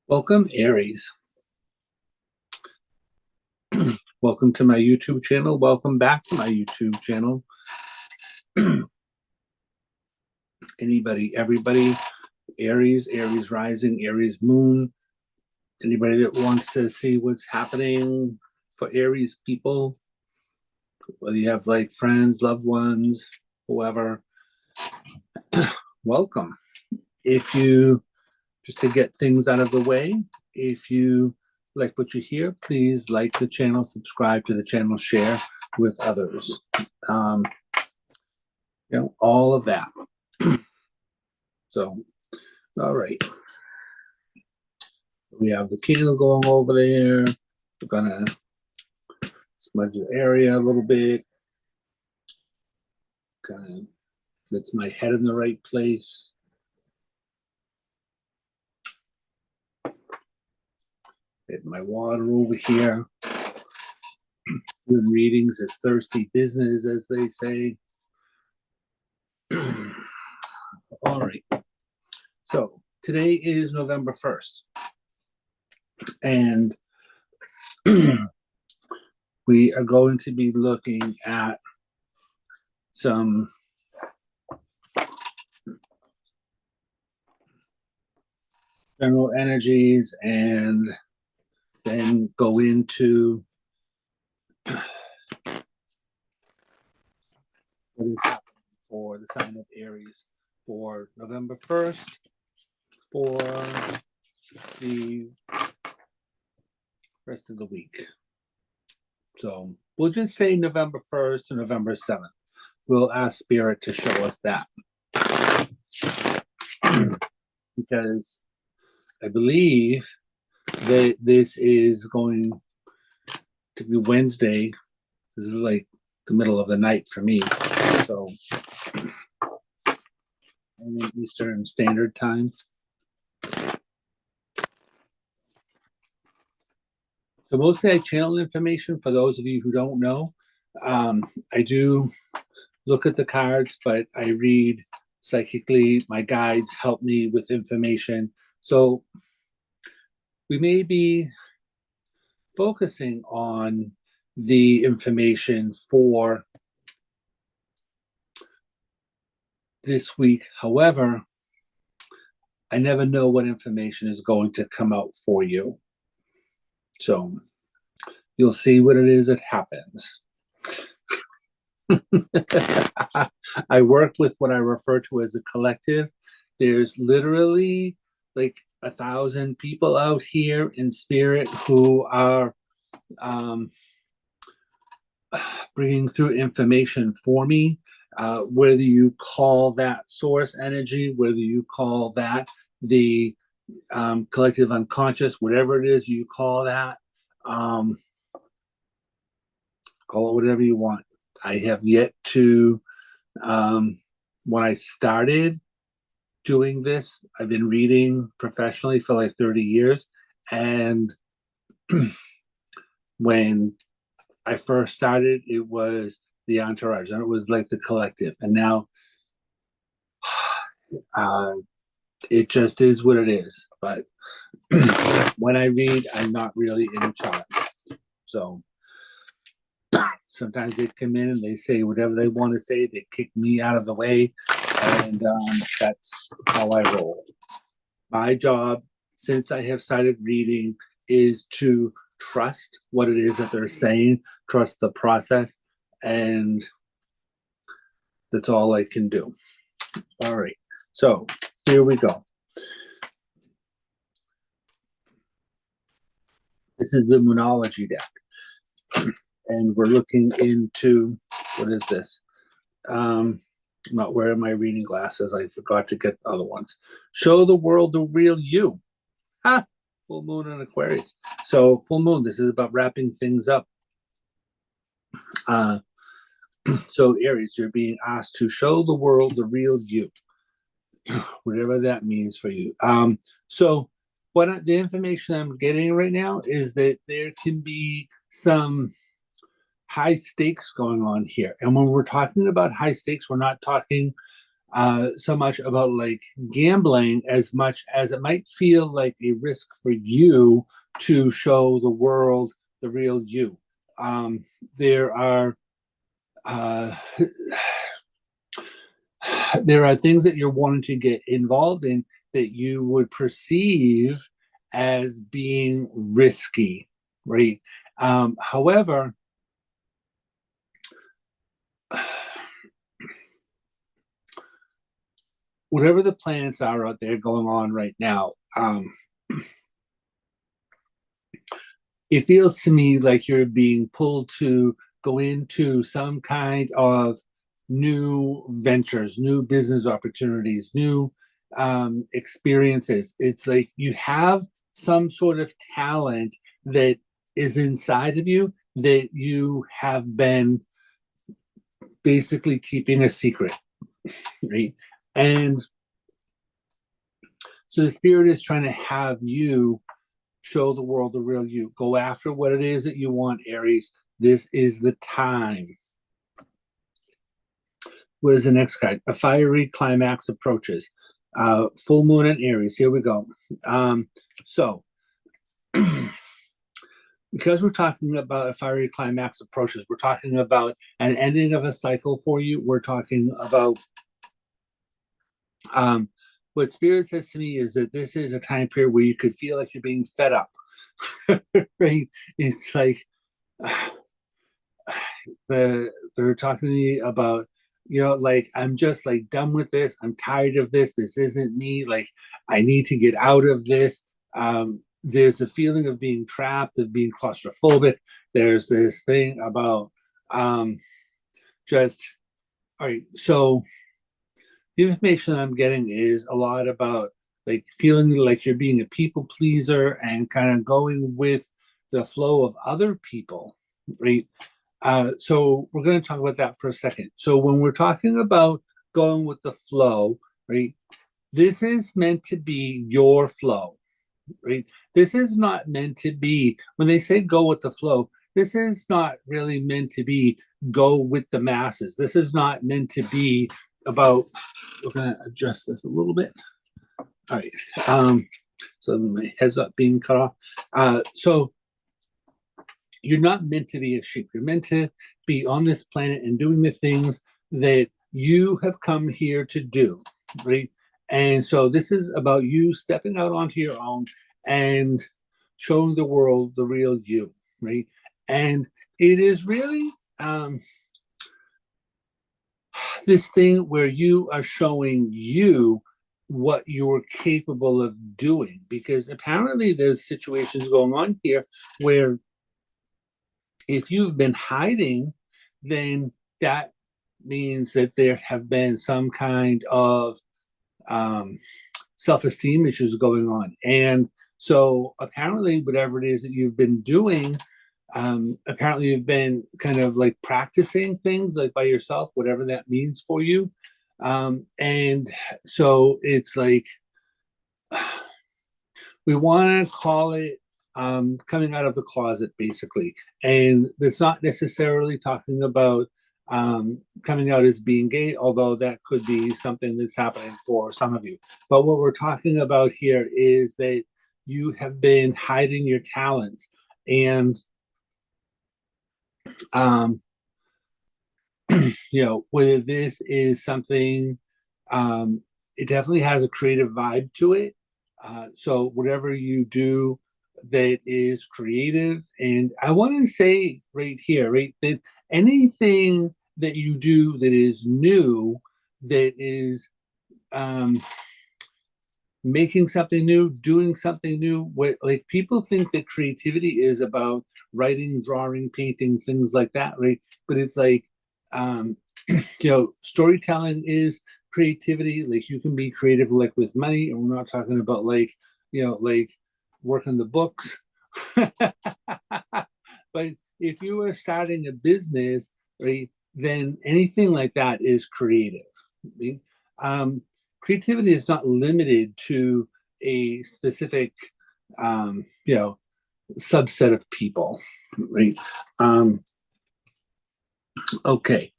Welcome, Aries. Welcome to my YouTube channel. Welcome back to my YouTube channel. Everybody, Aries, Aries rising, Aries moon. Anybody that wants to see what's happening for Aries people, whether you have like friends, loved ones, whoever, welcome. If you, just to get things out of the way, if you like what you hear, please like the channel, subscribe to the channel, share with others. All of that. So, all right. We have the candle going over there. We're gonna smudge the area a little bit. Kind of gets my head in the right place. Get my water over here. Doing readings is thirsty business, as they say. All right. So today is November 1st. And we are going to be looking at some general energies and then go into what is happening for the sign of Aries for November 1st for the rest of the week. So we'll just say November 1st to November 7th. We'll ask Spirit to show us that. Because I believe that this is going to be Wednesday. This is like the middle of the night for me. So I'm in Eastern Standard Time. So mostly I channel information for those of you who don't know. I do look at the cards, but I read psychically. My guides help me with information. So we may be focusing on the information for this week. However, I never know what information is going to come out for you. So you'll see what it is that happens. I work with what I refer to as a collective. There's literally like 1,000 people out here in spirit who are bringing through information for me. Whether you call that source energy, whether you call that the collective unconscious, whatever it is you call that, call it whatever you want. I have yet to, when I started doing this, I've been reading professionally for like 30 years. And when I first started, it was the entourage, and it was like the collective. And now it just is what it is. But when I read, I'm not really in charge. So sometimes they come in and they say whatever they want to say. They kick me out of the way. And that's how I roll. My job, since I have started reading, is to trust what it is that they're saying, trust the process, and that's all I can do. All right, so here we go. This is the Moonology deck, and we're looking into, what is this? I'm not wearing my reading glasses. I forgot to get other ones. Show the world the real you. Ha! Full moon in Aquarius. So full moon, this is about wrapping things up. So Aries, you're being asked to show the world the real you, whatever that means for you. So what the information I'm getting right now is that there can be some high stakes going on here. And when we're talking about high stakes, we're not talking so much about like gambling as much as it might feel like a risk for you to show the world the real you. Um, there are uh, there are things that you're wanting to get involved in that you would perceive as being risky, right? However, whatever the planets are out there going on right now, it feels to me like you're being pulled to go into some kind of new ventures, new business opportunities, new experiences. It's like you have some sort of talent that is inside of you that you have been basically keeping a secret, right? And so the spirit is trying to have you show the world the real you. Go after what it is that you want, Aries. This is the time. What is the next card? A fiery climax approaches. Full moon in Aries. Here we go. So, because we're talking about a fiery climax approaches, we're talking about an ending of a cycle for you. We're talking about what Spirit says to me is that this is a time period where you could feel like you're being fed up. Right? It's like they're talking to me about, like, I'm just like done with this. I'm tired of this. This isn't me. Like, I need to get out of this. There's a feeling of being trapped, of being claustrophobic. There's this thing about just all right. So the information I'm getting is a lot about like feeling like you're being a people pleaser and kind of going with the flow of other people, right? So we're going to talk about that for a second. So when we're talking about going with the flow, right? This is meant to be your flow, right? This is not meant to be, when they say go with the flow, this is not really meant to be go with the masses. This is not meant to be about, we're going to adjust this a little bit. All right. So my head's up being cut off. So you're not meant to be a sheep. You're meant to be on this planet and doing the things that you have come here to do, right? And so this is about you stepping out onto your own and showing the world the real you, right? And it is really this thing where you are showing you what you're capable of doing, because apparently there's situations going on here where if you've been hiding, then that means that there have been some kind of um, self-esteem issues going on. And so apparently whatever it is that you've been doing, apparently you've been kind of like practicing things like by yourself, whatever that means for you. And so it's like we want to call it coming out of the closet, basically. And it's not necessarily talking about coming out as being gay, although that could be something that's happening for some of you. But what we're talking about here is that you have been hiding your talents. And, um, whether this is something, it definitely has a creative vibe to it. So whatever you do that is creative, and I want to say right here, right, that anything that you do that is new, that is um, making something new, doing something new. What, like, people think that creativity is about writing, drawing, painting, things like that, right? But it's like, um, storytelling is creativity. Like, you can be creative, like with money, and we're not talking about like, like working the books. But if you are starting a business, right, then anything like that is creative. Right? Um, Creativity is not limited to a specific, um, you know, subset of people, right? Okay.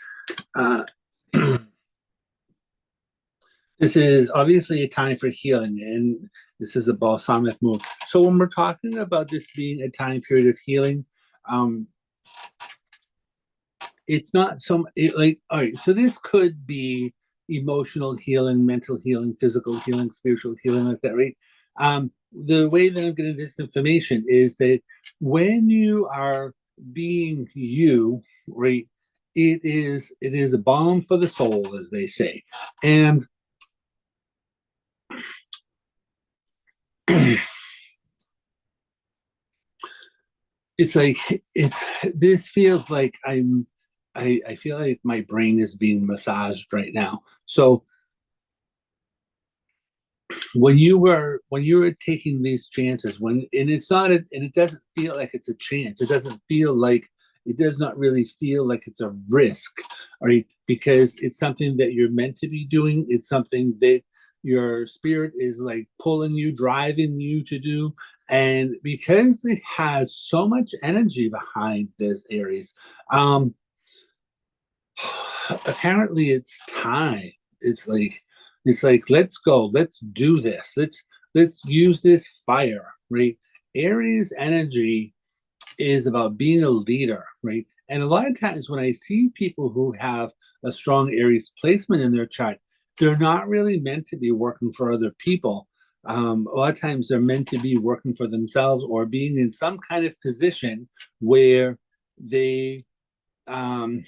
Uh, This is obviously a time for healing, and this is a balsamic moon. So when we're talking about this being a time period of healing, um, it's not like, all right, so this could be emotional healing, mental healing, physical healing, spiritual healing, like that, right? The way that I'm getting this information is that when you are being you, right, it is a balm for the soul, as they say. And it's like it's this feels like I feel like my brain is being massaged right now. So when you were taking these chances, and it's not and it doesn't feel like it's a chance. It does not really feel like it's a risk, right? Because it's something that you're meant to be doing. It's something that your spirit is like pulling you, driving you to do. And because it has so much energy behind this, Aries, um, apparently it's time. It's like let's go, let's do this, let's use this fire, right? Aries energy is about being a leader, right? And a lot of times when I see people who have a strong Aries placement in their chart, they're not really meant to be working for other people. A lot of times they're meant to be working for themselves or being in some kind of position where they um,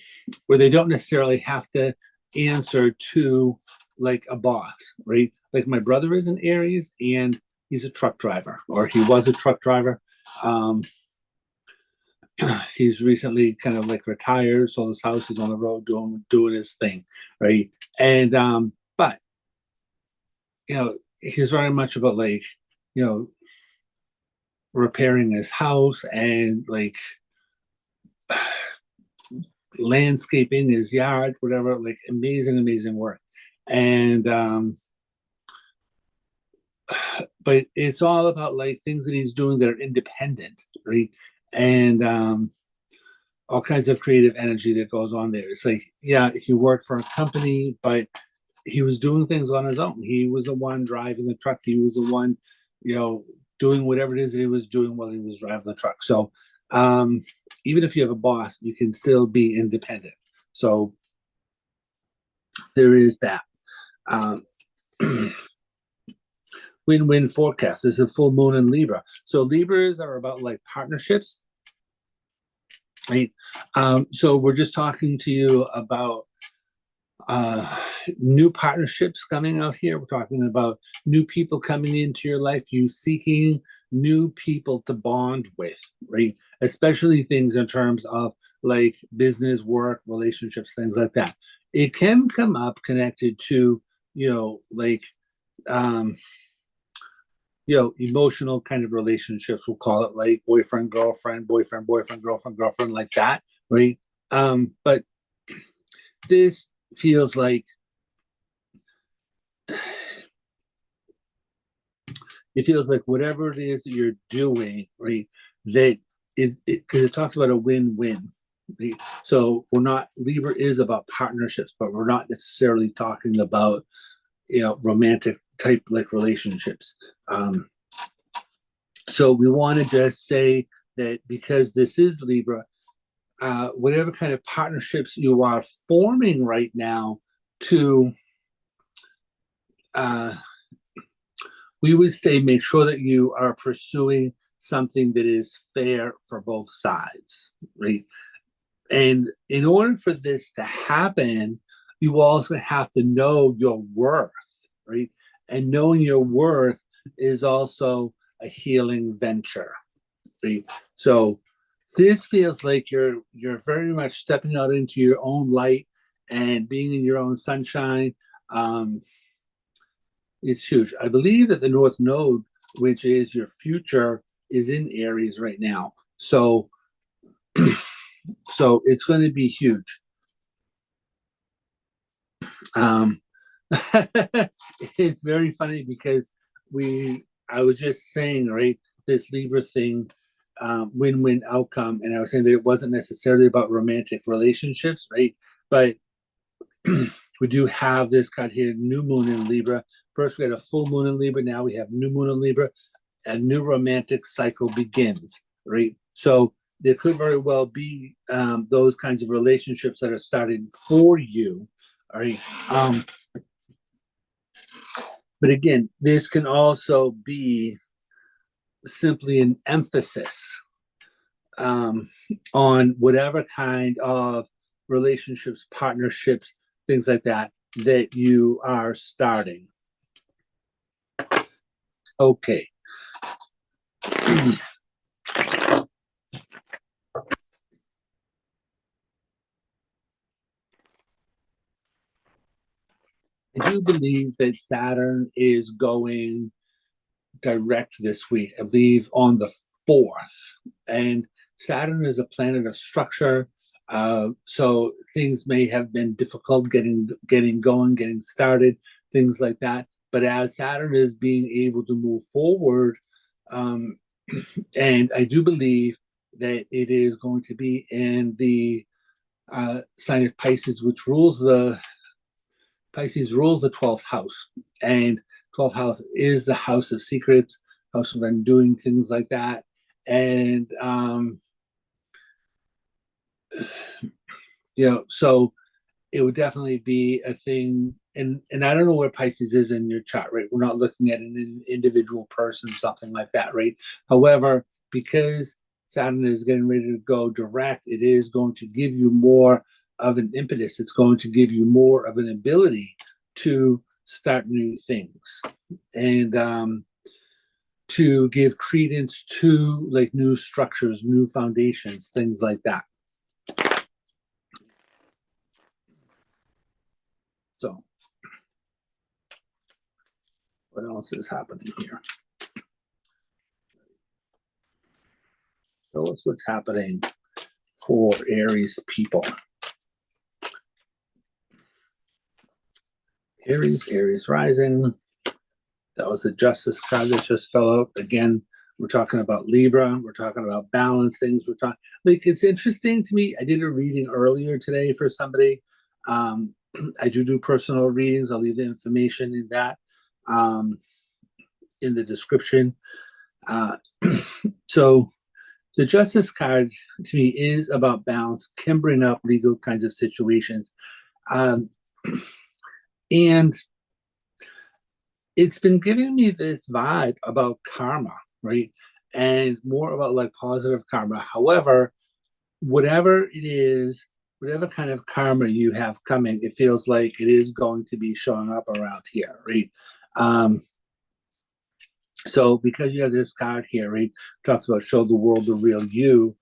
where they don't necessarily have to answer to like a boss, right? Like my brother is an Aries and he's a truck driver, or he was a truck driver. Um, he's recently kind of like retired, sold his house, he's on the road doing his thing, right? And but he's very much about like you know repairing his house and like landscaping his yard, whatever, like amazing, amazing work. And but it's all about like things that he's doing that are independent, right? And all kinds of creative energy that goes on there. It's like, yeah, he worked for a company, but he was doing things on his own. He was the one driving the truck. He was the one, you know, doing whatever it is that he was doing while he was driving the truck. So um, even if you have a boss, you can still be independent. So there is that. Um, win-win forecast. This is a full moon in Libra. So Libras are about like partnerships, right? So we're just talking to you about uh, new partnerships coming out here. We're talking about new people coming into your life, you seeking new people to bond with, right? Especially things in terms of like business, work, relationships, things like that. It can come up connected to, like um, emotional kind of relationships. We'll call it like boyfriend, girlfriend, boyfriend, boyfriend, girlfriend, girlfriend, like that, right? But this feels like whatever it is that you're doing, right? That because it talks about a win-win. Right? So we're not Libra is about partnerships, but we're not necessarily talking about romantic type like relationships. So we want to just say that because this is Libra, whatever kind of partnerships you are forming right now to uh, we would say make sure that you are pursuing something that is fair for both sides, right? And in order for this to happen, you also have to know your worth, right? And knowing your worth is also a healing venture, right? So this feels like you're very much stepping out into your own light and being in your own sunshine. Um, it's huge. I believe that the North Node, which is your future, is in Aries right now. So, so it's going to be huge. Um, it's very funny because I was just saying, right, this Libra thing, win-win outcome, and I was saying that it wasn't necessarily about romantic relationships, right? But we do have this card here, new moon in Libra. First, we had a full moon in Libra. Now we have new moon in Libra. A new romantic cycle begins, right? So there could very well be those kinds of relationships that are starting for you, all right? But again, this can also be simply an emphasis on whatever kind of relationships, partnerships, things like that, that you are starting. Okay. I do believe that Saturn is going direct this week, I believe on the 4th. And Saturn is a planet of structure. So things may have been difficult getting going, getting started, things like that. But as Saturn is being able to move forward, and I do believe that it is going to be in the sign of Pisces, which rules the 12th house, and 12th house is the house of secrets, house of undoing, things like that. And so it would definitely be a thing. And I don't know where Pisces is in your chart, right? We're not looking at an individual person, something like that, right? However, because Saturn is getting ready to go direct, it is going to give you more of an impetus. It's going to give you more of an ability to start new things and to give credence to like new structures, new foundations, things like that. So what else is happening here? Show us what's happening for Aries people. Aries rising. That was the Justice card that just fell out. Again, we're talking about Libra. We're talking about balance things. We're talking, like, it's interesting to me. I did a reading earlier today for somebody. I do personal readings. I'll leave the information in that in the description. So the Justice card to me is about balance, can bring up legal kinds of situations. And it's been giving me this vibe about karma, right? And more about like positive karma. However, whatever it is, whatever kind of karma you have coming, it feels like it is going to be showing up around here, right? So because you have this card here, right, talks about show the world the real you.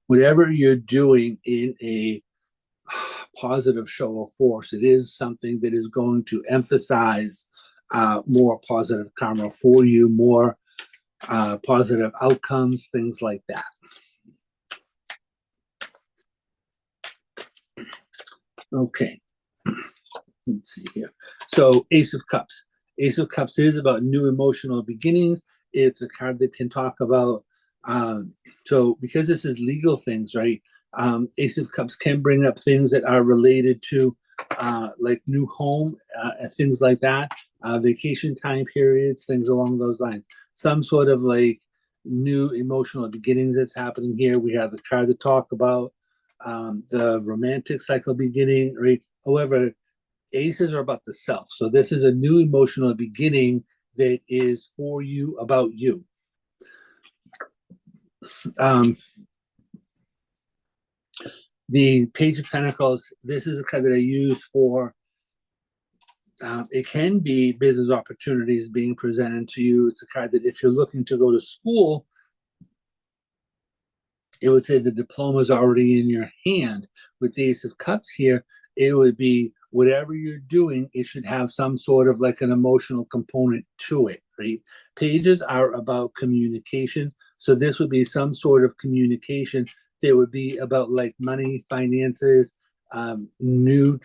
Whatever you're doing in a positive show of force, it is something that is going to emphasize more positive karma for you, more positive outcomes, things like that. Okay, let's see here. So Ace of Cups. Ace of Cups is about new emotional beginnings. It's a card that can talk about, so because this is legal things, right? Ace of Cups can bring up things that are related to like new home and things like that, vacation time periods, things along those lines. Some sort of like new emotional beginnings that's happening here. We have the card to talk about the romantic cycle beginning, right? However, aces are about the self. So this is a new emotional beginning that is for you, about you. The Page of Pentacles, this is a card that I use for, it can be business opportunities being presented to you. It's a card that if you're looking to go to school, it would say the diploma is already in your hand. With the Ace of Cups here, it would be whatever you're doing, it should have some sort of like an emotional component to it, right? Pages are about communication. So this would be some sort of communication that would be about like money, finances, new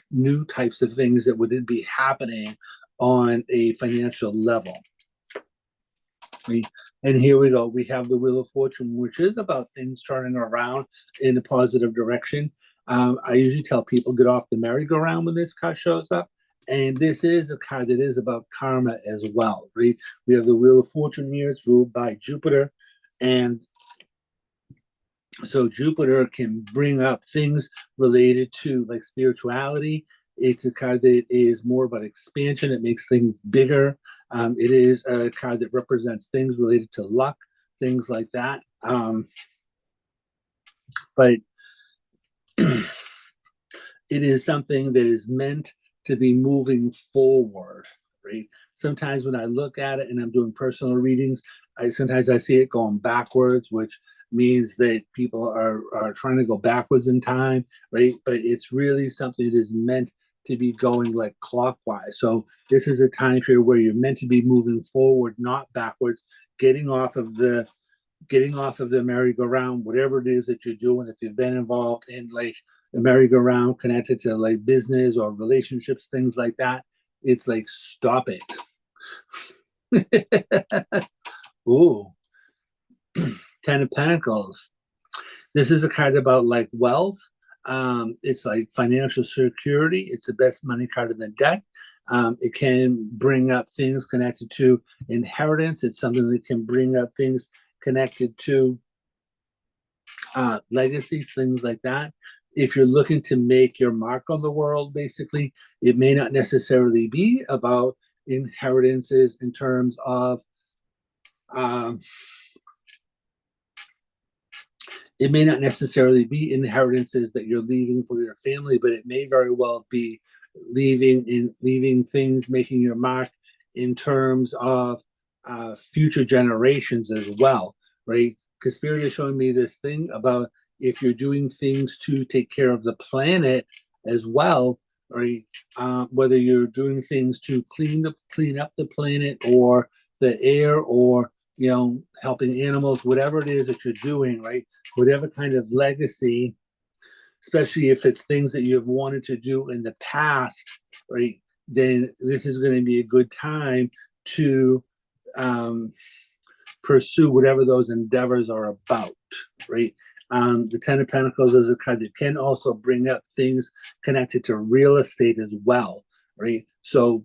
types of things that would be happening on a financial level. Right? And here we go. We have the Wheel of Fortune, which is about things turning around in a positive direction. I usually tell people get off the merry-go-round when this card shows up. And this is a card that is about karma as well, right? We have the Wheel of Fortune here. It's ruled by Jupiter. And so Jupiter can bring up things related to like spirituality. It's a card that is more about expansion. It makes things bigger. It is a card that represents things related to luck, things like that. But it is something that is meant to be moving forward, right? Sometimes when I look at it and I'm doing personal readings, sometimes I see it going backwards, which means that people are trying to go backwards in time, right? But it's really something that is meant to be going like clockwise. So this is a time period where you're meant to be moving forward, not backwards, getting off of the merry-go-round, whatever it is that you're doing. If you've been involved in like the merry-go-round connected to like business or relationships, things like that, it's like stop it. Ooh, Ten of Pentacles. This is a card about like wealth. It's like financial security. It's the best money card in the deck. It can bring up things connected to inheritance. It's something that can bring up things connected to legacies, things like that. If you're looking to make your mark on the world, basically, it may not necessarily be about inheritances in terms of um, it may not necessarily be inheritances that you're leaving for your family, but it may very well be leaving things, making your mark in terms of future generations as well, right? Because Spirit is showing me this thing about if you're doing things to take care of the planet as well, right? Whether you're doing things to clean up the planet or the air or helping animals, whatever it is that you're doing, right? Whatever kind of legacy, especially if it's things that you have wanted to do in the past, right? Then this is going to be a good time to pursue whatever those endeavors are about, right? The Ten of Pentacles is a card that can also bring up things connected to real estate as well, right? So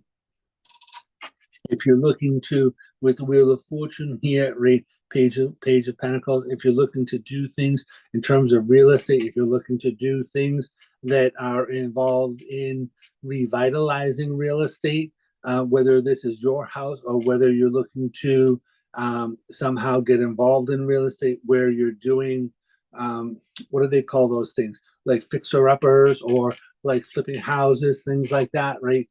if you're looking to, with the Wheel of Fortune here, right, Page of Pentacles, if you're looking to do things in terms of real estate, if you're looking to do things that are involved in revitalizing real estate, whether this is your house or whether you're looking to somehow get involved in real estate where you're doing, what do they call those things? Like fixer-uppers or like flipping houses, things like that, right?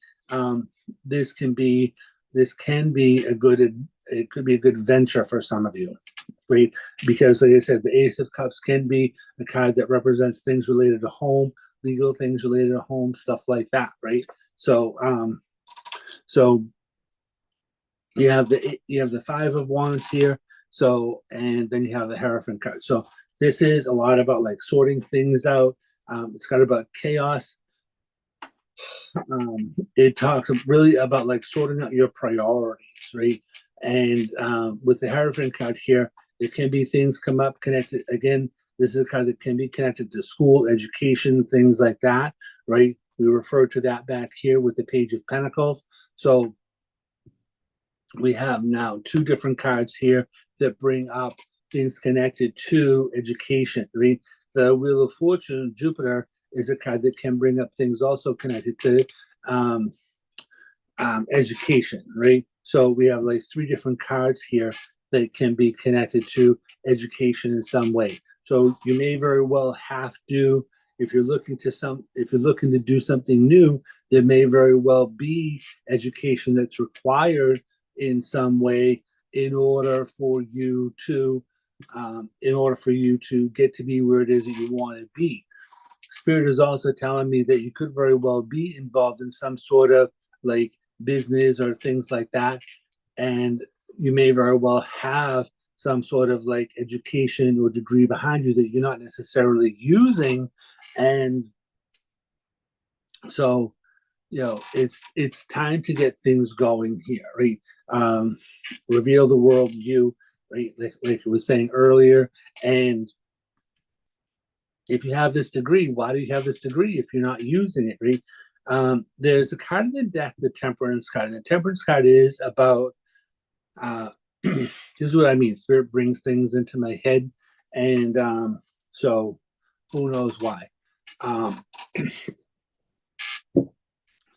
This can be a good, it could be a good venture for some of you, right? Because like I said, the Ace of Cups can be a card that represents things related to home, legal things related to home, stuff like that, right? So you have the Five of Wands here. So, and then you have the Hierophant card. So this is a lot about like sorting things out. It's got about chaos. It talks really about like sorting out your priorities, right? And with the Hierophant card here, there can be things come up connected. Again, this is a card that can be connected to school, education, things like that, right? We refer to that back here with the Page of Pentacles. So we have now two different cards here that bring up things connected to education, right? The Wheel of Fortune, Jupiter, is a card that can bring up things also connected to um, education, right? So we have like three different cards here that can be connected to education in some way. So you may very well have to, if you're looking to do something new, there may very well be education that's required in some way in order for you to get to be where it is that you want to be. Spirit is also telling me that you could very well be involved in some sort of like business or things like that, and you may very well have some sort of like education or degree behind you that you're not necessarily using. And so it's time to get things going here, right? Reveal the world you, right? Like I was saying earlier. And if you have this degree, why do you have this degree if you're not using it, right? There's a card in the deck, the Temperance card. The Temperance card is about, this is what I mean. Spirit brings things into my head, and so who knows why. Um,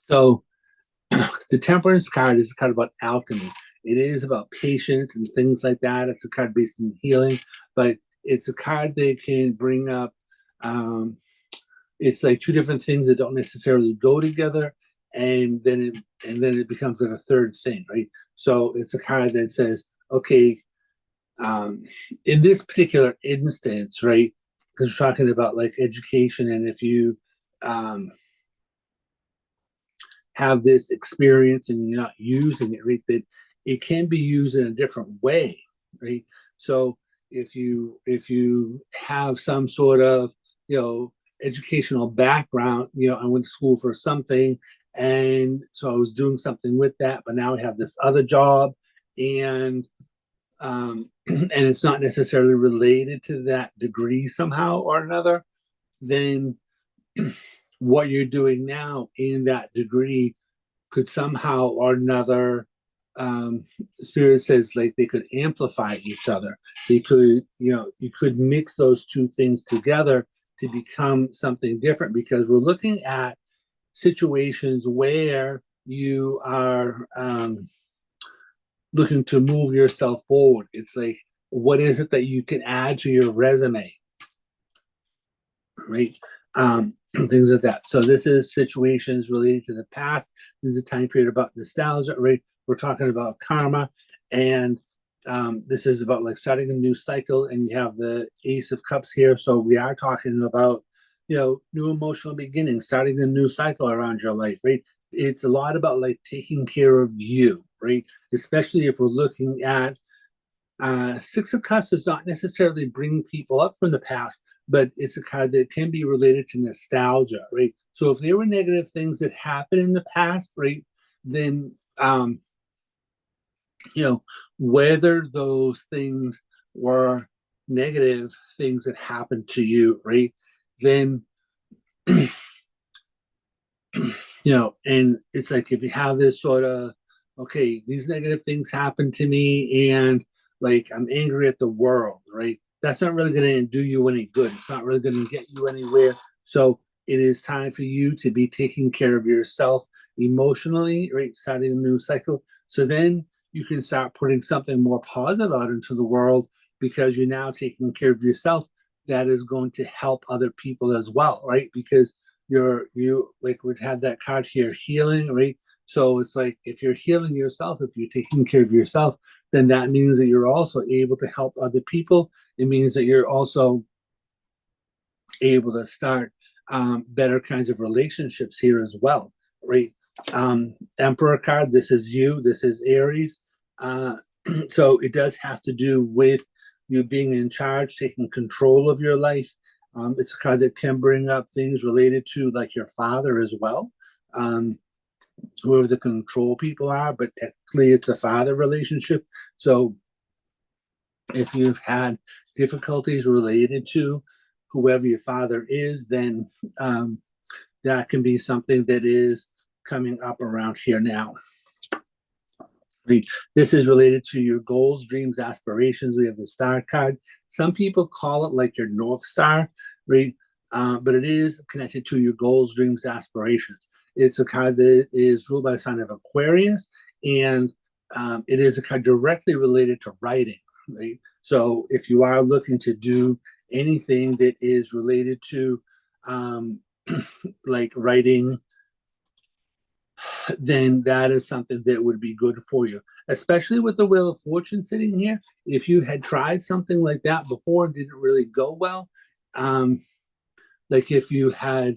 so the Temperance card is a card about alchemy. It is about patience and things like that. It's a card based in healing, but it's a card that can bring up, um, it's like two different things that don't necessarily go together, and then it becomes like a third thing, right? So it's a card that says, okay, um, in this particular instance, right? Because we're talking about like education, and if you um, have this experience and you're not using it, right, that it can be used in a different way, right? So if you have some sort of, educational background, I went to school for something, and so I was doing something with that, but now I have this other job, and and it's not necessarily related to that degree somehow or another, then what you're doing now in that degree could somehow or another, spirit says, like, they could amplify each other. They could, you could mix those two things together to become something different, because we're looking at situations where you are looking to move yourself forward. It's like, what is it that you can add to your resume, right? Things like that. So this is situations related to the past. This is a time period about nostalgia, right? We're talking about karma, and this is about like starting a new cycle. And you have the Ace of Cups here, so we are talking about, new emotional beginnings, starting a new cycle around your life, right? It's a lot about like taking care of you, right? Especially if we're looking at, Six of Cups does not necessarily bring people up from the past, but it's a card that can be related to nostalgia, right? So if there were negative things that happened in the past, right, then, whether those things were negative things that happened to you, right, then, and it's like, if you have this sort of, okay, these negative things happen to me, and like I'm angry at the world, right? That's not really going to do you any good. It's not really going to get you anywhere. So it is time for you to be taking care of yourself emotionally, right? Starting a new cycle. So then you can start putting something more positive out into the world, because you're now taking care of yourself. That is going to help other people as well, right? Because you like, would have that card here, healing, right? So it's like, if you're healing yourself, if you're taking care of yourself, then that means that you're also able to help other people. It means that you're also able to start, better kinds of relationships here as well, right? Emperor card, this is you, this is Aries. So it does have to do with you being in charge, taking control of your life. It's a card that can bring up things related to like your father as well, um, whoever the control people are, but technically it's a father relationship. So if you've had difficulties related to whoever your father is, then, that can be something that is coming up around here now. This is related to your goals, dreams, aspirations. We have the star card. Some people call it like your North Star, right? But it is connected to your goals, dreams, aspirations. It's a card that is ruled by the sign of Aquarius, and it is a card directly related to writing, right? So if you are looking to do anything that is related to, um, like writing, then that is something that would be good for you, especially with the Wheel of Fortune sitting here. If you had tried something like that before and didn't really go well, um, like if you had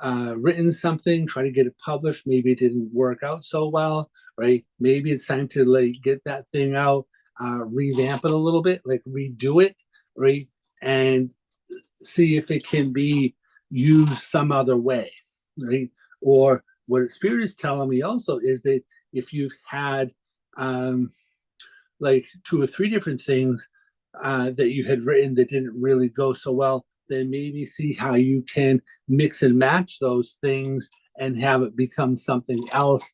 written something, try to get it published, maybe it didn't work out so well, right? Maybe it's time to like get that thing out, revamp it a little bit, like redo it, right? And see if it can be used some other way, right? Or what Spirit is telling me also is that if you've had, um, like two or three different things, that you had written that didn't really go so well, then maybe see how you can mix and match those things and have it become something else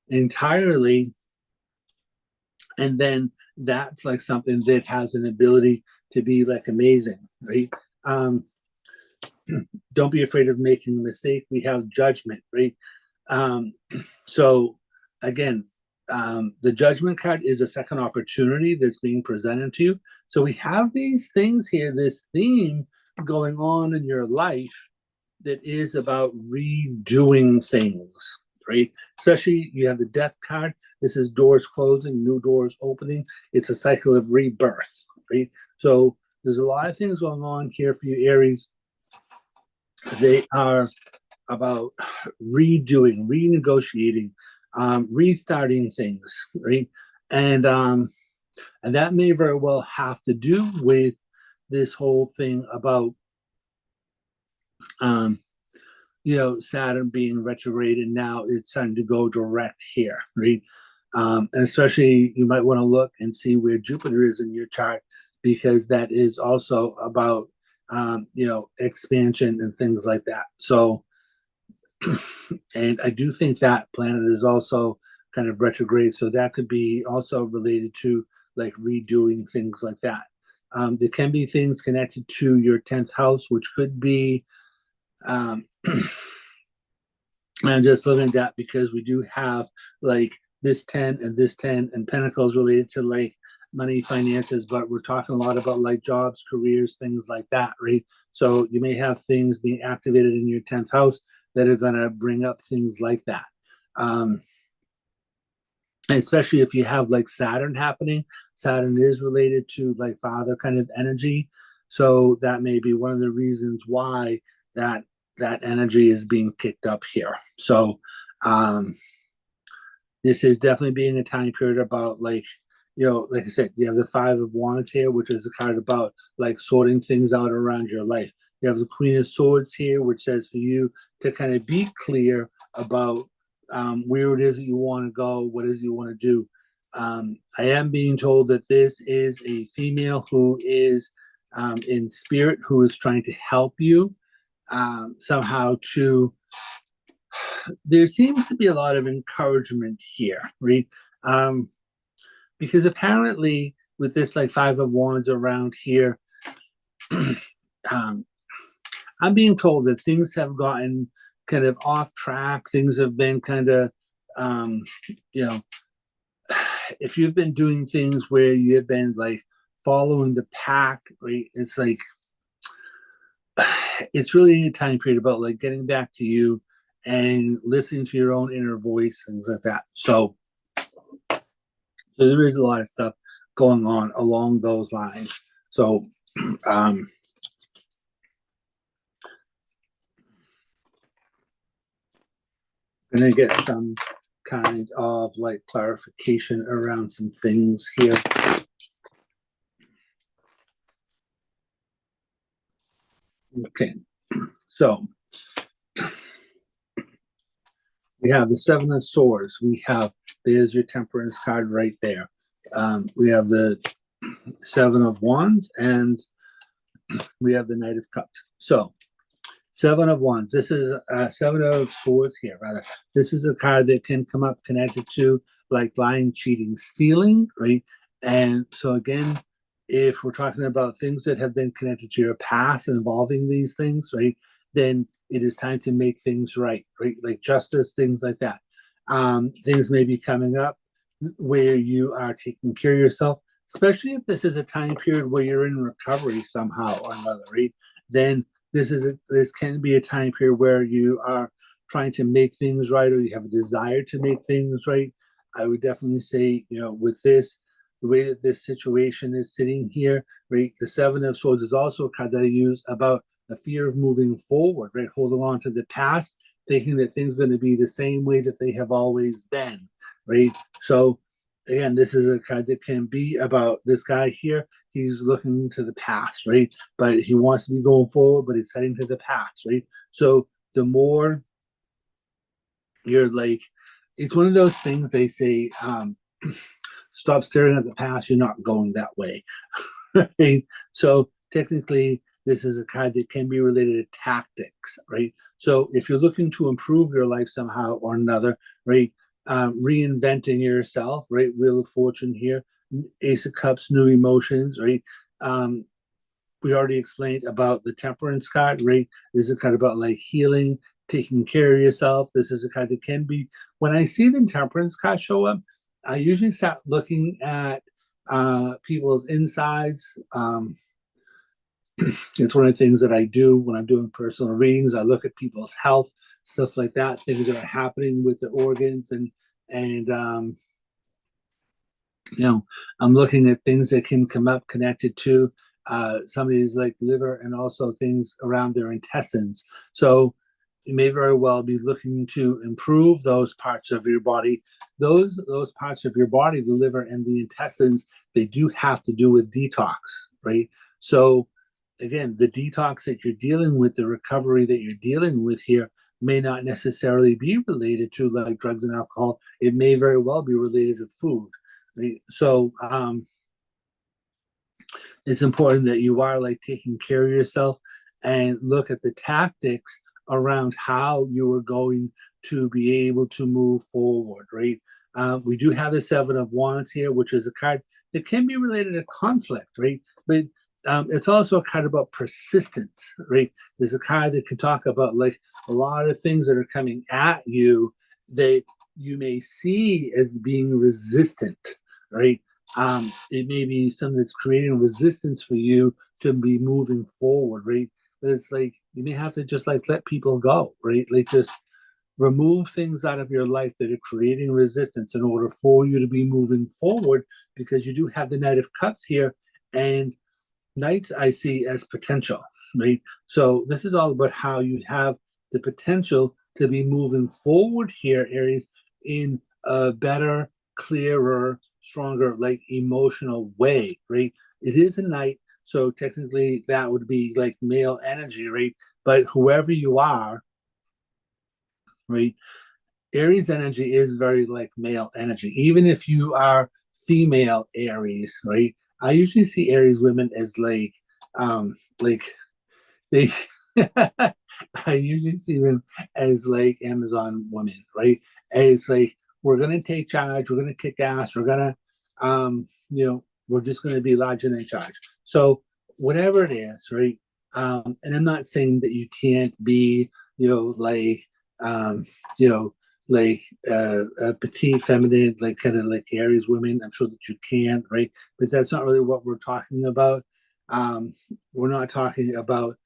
entirely. And then that's like something that has an ability to be like amazing, right? Um, don't be afraid of making a mistake. We have judgment, right? Um, so again, the judgment card is a second opportunity that's being presented to you. So we have these things here, this theme going on in your life that is about redoing things, right? Especially you have the death card. This is doors closing, new doors opening. It's a cycle of rebirth, right? So there's a lot of things going on here for you, Aries. They are about redoing, renegotiating, restarting things, right? And um, and that may very well have to do with this whole thing about um, Saturn being retrograde, and now it's time to go direct here, right? And especially you might want to look and see where Jupiter is in your chart, because that is also about expansion and things like that. So and I do think that planet is also kind of retrograde, so that could be also related to like redoing things like that. There can be things connected to your 10th house, which could be um, I'm just looking at that because we do have like this 10 and this 10 and pentacles related to like money, finances, but we're talking a lot about like jobs, careers, things like that, right? So you may have things being activated in your 10th house that are going to bring up things like that. Um, especially if you have like Saturn happening. Saturn is related to like father kind of energy. So that may be one of the reasons why that that energy is being kicked up here. So um this is definitely being a time period about like like I said, you have the 5 of Wands here, which is a card about like sorting things out around your life. You have the Queen of Swords here, which says for you to kind of be clear about where it is that you want to go, what it is you want to do. I am being told that this is a female who is in spirit, who is trying to help you somehow to there seems to be a lot of encouragement here, right? Um, because apparently with this like 5 of Wands around here, um, I'm being told that things have gotten kind of off track. Things have been kind of, um, you know, if you've been doing things where you've been like following the pack, right? It's like it's really a time period about like getting back to you and listening to your own inner voice, things like that. So there is a lot of stuff going on along those lines. So um, I'm gonna get some kind of like clarification around some things here. Okay, so we have the 7 of Swords. We have there's your Temperance card right there. We have the 7 of Wands, and we have the Knight of Cups. So 7 of Wands. This is 7 of Swords here, rather. This is a card that can come up connected to like lying, cheating, stealing, right? And so again, if we're talking about things that have been connected to your past and involving these things, right, then it is time to make things right, right? Like justice, things like that. Things may be coming up where you are taking care of yourself, especially if this is a time period where you're in recovery somehow or another, right? Then this can be a time period where you are trying to make things right, or you have a desire to make things right. I would definitely say, with this, the way that this situation is sitting here, right? The 7 of Swords is also a card that I use about the fear of moving forward, right? Holding on to the past, thinking that things are going to be the same way that they have always been, right? So again, this is a card that can be about this guy here. He's looking to the past, right? But he wants to be going forward, but he's heading to the past, right? So the more you're like, it's one of those things they say, stop staring at the past, you're not going that way. Right? So technically, This is a card that can be related to tactics, right? So if you're looking to improve your life somehow or another, right? Reinventing yourself, right? Wheel of Fortune here, Ace of Cups, new emotions, right? Um, we already explained about the Temperance card, right? This is a card about like healing, taking care of yourself. This is a card that can be, when I see the Temperance card show up, I usually start looking at people's insides. It's one of the things that I do when I'm doing personal readings. I look at people's health, stuff like that, things that are happening with the organs, and you know, I'm looking at things that can come up connected to somebody's like liver and also things around their intestines. So you may very well be looking to improve those parts of your body. Those parts of your body, the liver and the intestines, they do have to do with detox, right? So again, the detox that you're dealing with, the recovery that you're dealing with here may not necessarily be related to like drugs and alcohol. It may very well be related to food. Right? So it's important that you are like taking care of yourself and look at the tactics around how you are going to be able to move forward, right? We do have the Seven of Wands here, which is a card that can be related to conflict, right? But it's also a card about persistence, right? There's a card that can talk about like a lot of things that are coming at you that you may see as being resistant, right? It may be something that's creating resistance for you to be moving forward, right? But it's like you may have to just like let people go, right? Like just remove things out of your life that are creating resistance in order for you to be moving forward, because you do have the Knight of Cups here, and Knights I see as potential, right? So this is all about how you have the potential to be moving forward here, Aries, in a better, clearer, stronger, like emotional way, right? It is a knight, so technically that would be like male energy, right? But whoever you are, right? Aries energy is very like male energy. Even if you are female Aries, right? I usually see Aries women as like they I usually see them as like Amazon women, right? As like we're gonna take charge, we're gonna kick ass, we're gonna we're just gonna be large and in charge. So whatever it is, right? And I'm not saying that you can't be, you know, like um, you know, like a petite feminine, like kind of like Aries women. I'm sure that you can, right? But that's not really what we're talking about. We're not talking about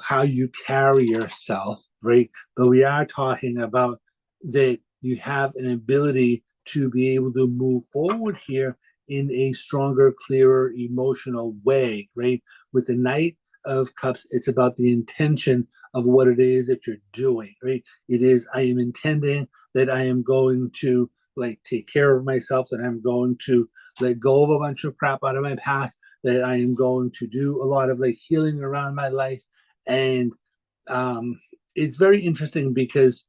how you carry yourself, right? But we are talking about that you have an ability to be able to move forward here in a stronger, clearer, emotional way, right? With the Knight of Cups, it's about the intention of what it is that you're doing, right? It is, I am intending that I am going to like take care of myself, that I'm going to let go of a bunch of crap out of my past, that I am going to do a lot of like healing around my life. And it's very interesting because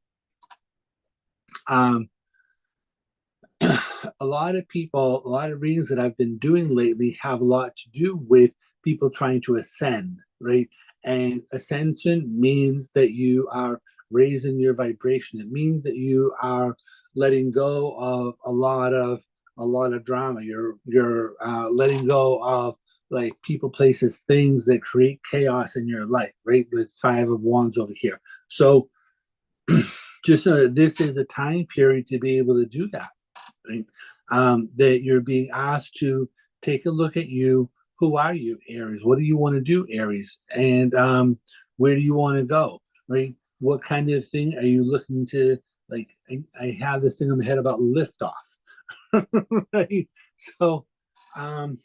um, a lot of people, a lot of readings that I've been doing lately have a lot to do with people trying to ascend, right? And ascension means that you are raising your vibration. It means that you are letting go of a lot of drama. You're letting go of like people, places, things that create chaos in your life, right? The Five of Wands over here. So just this is a time period to be able to do that, right? That you're being asked to take a look at you. Who are you, Aries? What do you want to do, Aries? And where do you want to go, right? What kind of thing are you looking to, like, I have this thing in my head about liftoff, right? So, um,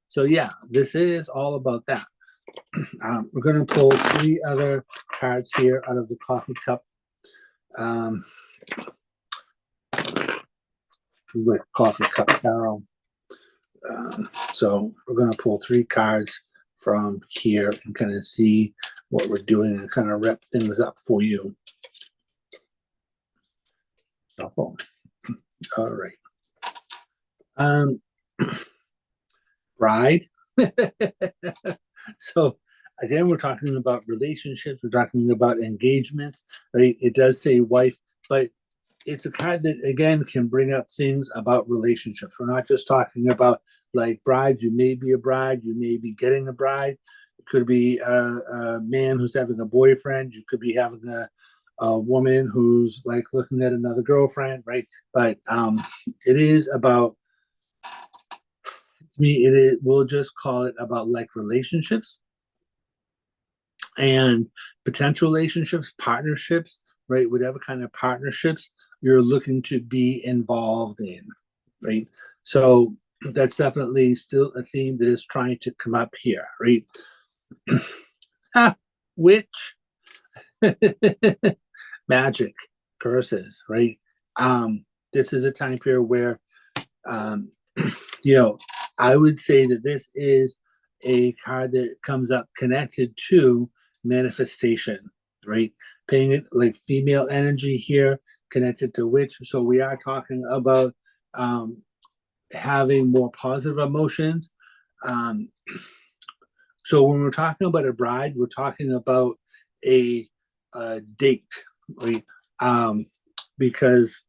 so yeah, this is all about that. We're going to pull three other cards here out of the coffee cup. Um, this is like coffee cup tarot. So we're going to pull three cards from here and kind of see what we're doing and kind of wrap things up for you. All right. Um, Bride. So again, we're talking about relationships, we're talking about engagements, right? It does say wife, but it's a card that again can bring up things about relationships. We're not just talking about like brides. You may be a bride, you may be getting a bride. It could be a man who's having a boyfriend. You could be having a woman who's like looking at another girlfriend, right? But it is about me. It is. We'll just call it about like relationships and potential relationships, partnerships, right? Whatever kind of partnerships you're looking to be involved in, right? So that's definitely still a theme that is trying to come up here, right? Which magic, curses, right? This is a time period where, um, you know, I would say that this is a card that comes up connected to manifestation, right? Paying it like female energy here, connected to witch. So we are talking about um, having more positive emotions. Um, so when we're talking about a bride, we're talking about a, a date, right? Um, because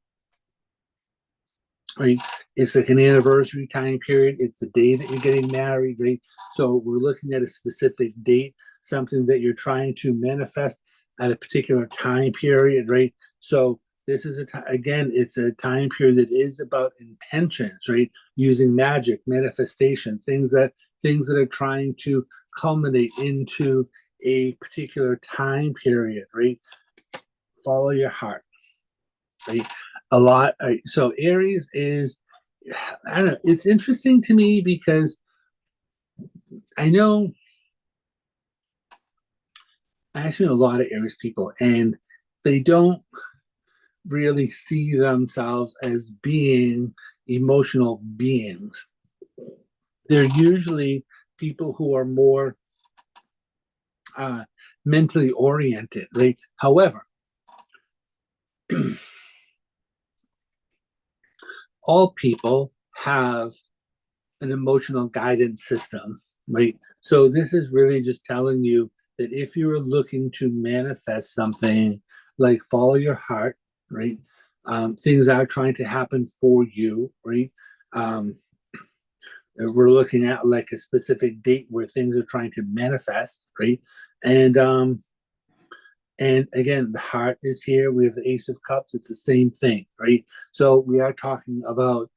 right, it's like an anniversary time period. It's the day that you're getting married, right? So we're looking at a specific date, something that you're trying to manifest at a particular time period, right? So this is a time again, it's a time period that is about intentions, right? Using magic, manifestation, things that are trying to culminate into a particular time period, right? Follow your heart, right? A lot. So Aries is, I don't know. It's interesting to me because I know I actually know a lot of Aries people, and they don't really see themselves as being emotional beings. They're usually people who are more uh, mentally oriented, right? However, all people have an emotional guidance system, right? So this is really just telling you that if you're looking to manifest something, like follow your heart, right? Things are trying to happen for you, right? Um, we're looking at like a specific date where things are trying to manifest, right? And and again, the heart is here. We have the Ace of Cups. It's the same thing, right? So we are talking about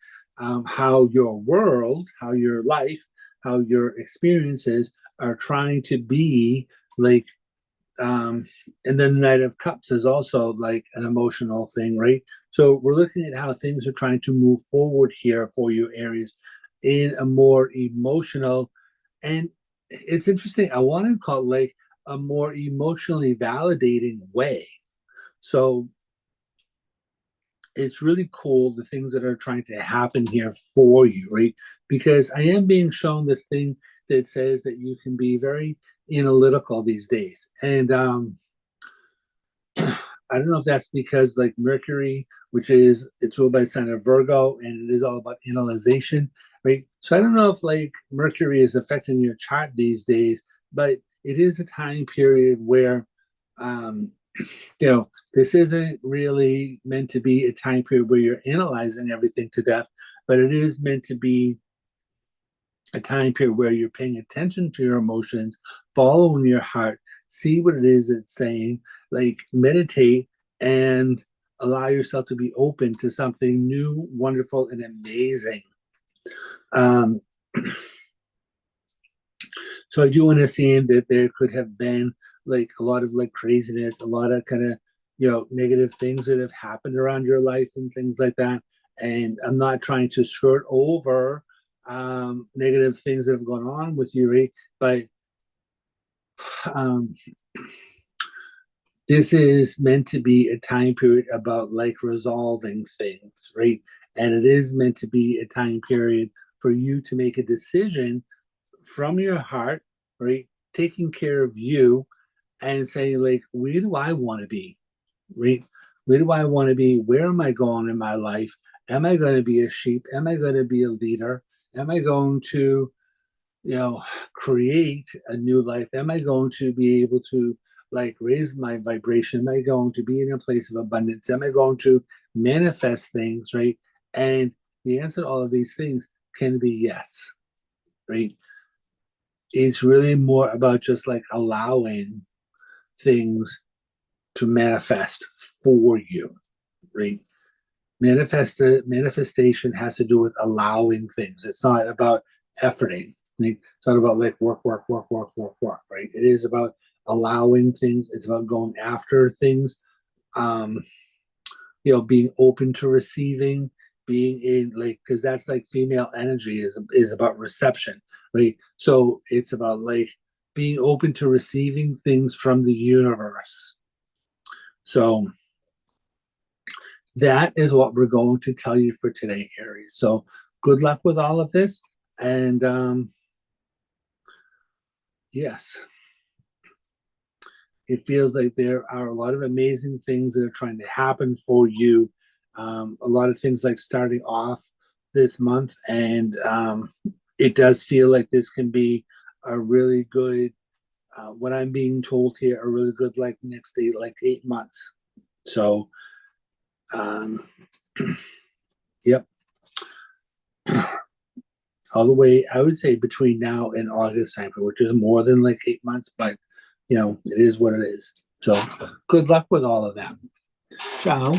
how your world, how your life, how your experiences are trying to be like. Um, and then the Knight of Cups is also like an emotional thing, right? So we're looking at how things are trying to move forward here for you, Aries, in a more emotional, and it's interesting. I want to call it like a more emotionally validating way. So it's really cool the things that are trying to happen here for you, right? Because I am being shown this thing that says that you can be very analytical these days. And I don't know if that's because like Mercury, which is it's ruled by the sign of Virgo, and it is all about analyzation, right? So I don't know if like Mercury is affecting your chart these days, but it is a time period where um, this isn't really meant to be a time period where you're analyzing everything to death, but it is meant to be a time period where you're paying attention to your emotions, following your heart, see what it is it's saying, like meditate and allow yourself to be open to something new, wonderful, and amazing. Um, so I do understand that there could have been like a lot of like craziness, a lot of kind of negative things that have happened around your life and things like that. And I'm not trying to skirt over negative things that have gone on with you, right? But um, this is meant to be a time period about like resolving things, right? And it is meant to be a time period for you to make a decision from your heart, right? Taking care of you and saying, like, where do I want to be, right? Where do I want to be? Where am I going in my life? Am I going to be a sheep? Am I going to be a leader? Am I going to create a new life? Am I going to be able to like raise my vibration? Am I going to be in a place of abundance? Am I going to manifest things, right? And the answer to all of these things can be yes, right? It's really more about just like allowing things to manifest for you, right? Manifestation has to do with allowing things. It's not about efforting. Right? It's not about like work, work, work, work, work, work, right? It is about allowing things. It's about going after things. Um, being open to receiving, being in like because that's like female energy is about reception, right? So it's about like being open to receiving things from the universe. So that is what we're going to tell you for today, Aries. So good luck with all of this. And yes, it feels like there are a lot of amazing things that are trying to happen for you. A lot of things like starting off this month. And it does feel like this can be a really good, what I'm being told here, a really good, like next day, like 8 months. So, um, yep. All the way, I would say between now and August time, which is more than like 8 months, but it is what it is. So good luck with all of that. Ciao.